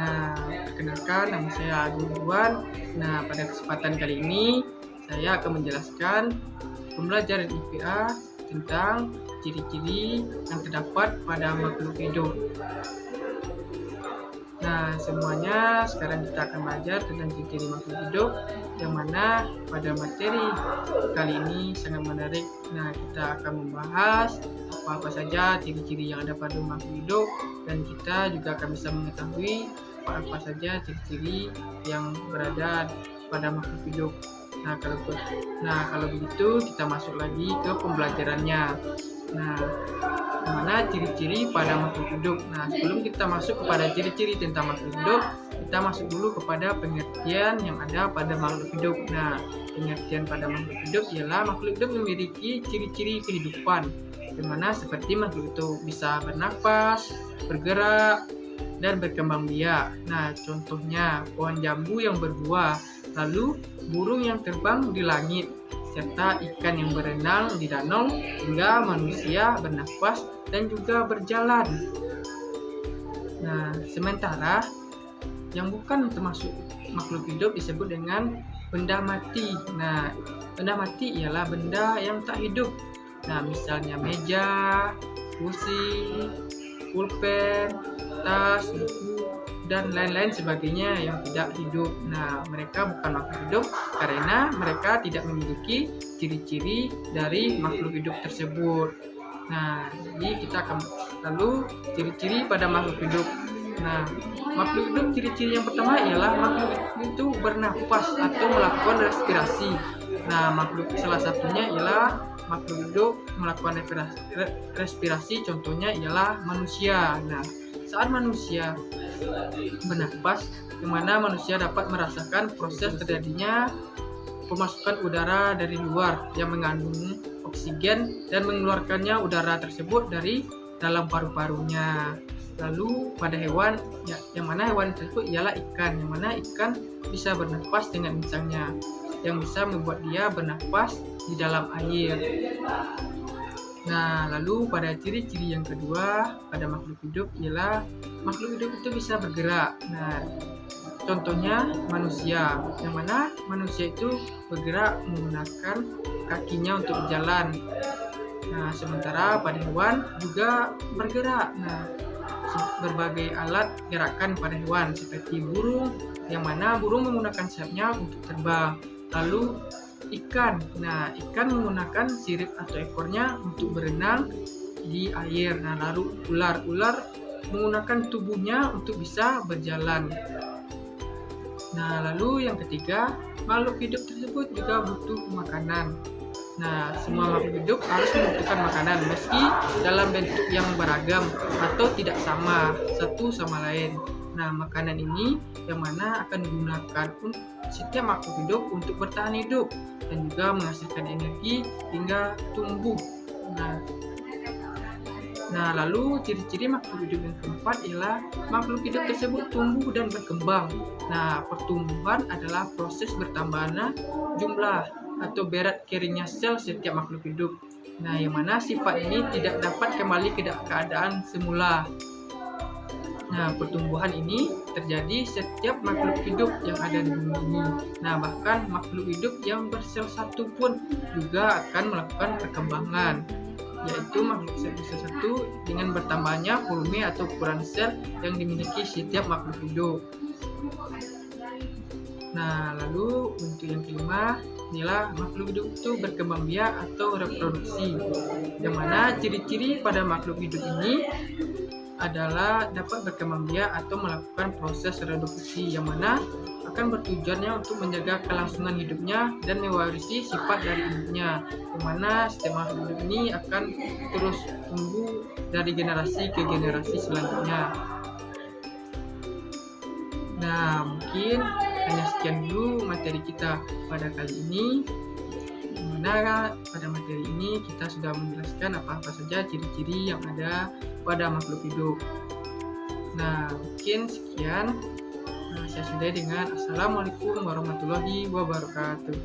Nah, perkenalkan nama saya Agung Iwan. Nah, pada kesempatan kali ini saya akan menjelaskan pembelajaran IPA tentang ciri-ciri yang terdapat pada makhluk hidup. Nah, semuanya sekarang kita akan belajar tentang ciri-ciri makhluk hidup, yang mana pada materi kali ini sangat menarik. Nah, kita akan membahas apa-apa saja ciri-ciri yang ada pada makhluk hidup, dan kita juga akan bisa mengetahui apa saja ciri-ciri yang berada pada makhluk hidup. Kalau begitu kita masuk lagi ke pembelajarannya. Nah, mana ciri-ciri pada makhluk hidup. Nah, sebelum kita masuk kepada ciri-ciri tentang makhluk hidup, kita masuk dulu kepada pengertian yang ada pada makhluk hidup. Nah, pengertian pada makhluk hidup ialah makhluk hidup memiliki ciri-ciri kehidupan, di mana seperti makhluk itu bisa bernafas, bergerak, dan berkembang biak. Nah, contohnya pohon jambu yang berbuah, lalu burung yang terbang di langit, serta ikan yang berenang di danau, hingga manusia bernafas dan juga berjalan. Nah, sementara yang bukan termasuk makhluk hidup disebut dengan benda mati. Nah, benda mati ialah benda yang tak hidup. Nah, misalnya meja, kursi, pulpen, tas, buku, dan lain-lain sebagainya yang tidak hidup. Nah, mereka bukan makhluk hidup karena mereka tidak memiliki ciri-ciri dari makhluk hidup tersebut. Nah, jadi kita akan lalu ciri-ciri pada makhluk hidup. Nah, makhluk hidup ciri-ciri yang pertama ialah makhluk itu bernafas atau melakukan respirasi. Nah, salah satunya ialah makhluk hidup melakukan respirasi, contohnya ialah manusia. Nah, saat manusia bernafas, di mana manusia dapat merasakan proses terjadinya pemasukan udara dari luar yang mengandung oksigen dan mengeluarkannya udara tersebut dari dalam paru-parunya. Lalu pada hewan, yang mana hewan tersebut ialah ikan, yang mana ikan bisa bernafas dengan insangnya, yang bisa membuat dia bernafas di dalam air. Nah, lalu pada ciri-ciri yang kedua pada makhluk hidup ialah makhluk hidup itu bisa bergerak. Nah, contohnya manusia, yang mana manusia itu bergerak menggunakan kakinya untuk berjalan. Nah, sementara pada hewan juga bergerak. Nah, berbagai alat gerakan pada hewan seperti burung, yang mana burung menggunakan sayapnya untuk terbang. Lalu ikan. Nah, ikan menggunakan sirip atau ekornya untuk berenang di air. Nah, lalu ular menggunakan tubuhnya untuk bisa berjalan. Nah, lalu yang ketiga, makhluk hidup tersebut juga butuh makanan. Nah, semua makhluk hidup harus membutuhkan makanan meski dalam bentuk yang beragam atau tidak sama satu sama lain. Nah, makanan ini yang mana akan digunakan setiap makhluk hidup untuk bertahan hidup dan juga menghasilkan energi hingga tumbuh. Nah, lalu ciri-ciri makhluk hidup yang keempat ialah makhluk hidup tersebut tumbuh dan berkembang. Nah, pertumbuhan adalah proses bertambahnya jumlah atau berat keringnya sel setiap makhluk hidup. Nah, yang mana sifat ini tidak dapat kembali ke keadaan semula. Nah, pertumbuhan ini terjadi setiap makhluk hidup yang ada di bumi ini. Nah, bahkan makhluk hidup yang bersel satu pun juga akan melakukan perkembangan, yaitu makhluk sel satu dengan bertambahnya volume atau ukuran sel yang dimiliki setiap makhluk hidup. Nah, lalu untuk yang kelima inilah makhluk hidup itu berkembang biak atau reproduksi, yang mana ciri-ciri pada makhluk hidup ini adalah dapat berkembang biak atau melakukan proses reproduksi, yang mana akan bertujuannya untuk menjaga kelangsungan hidupnya dan mewarisi sifat dari induknya, yang mana setiap makhluk hidup ini akan terus tumbuh dari generasi ke generasi selanjutnya. Nah, mungkin hanya sekian dulu materi kita pada kali ini. Dimana pada materi ini kita sudah menjelaskan apa-apa saja ciri-ciri yang ada pada makhluk hidup. Nah, mungkin sekian. Saya sudahi dengan Assalamualaikum warahmatullahi wabarakatuh.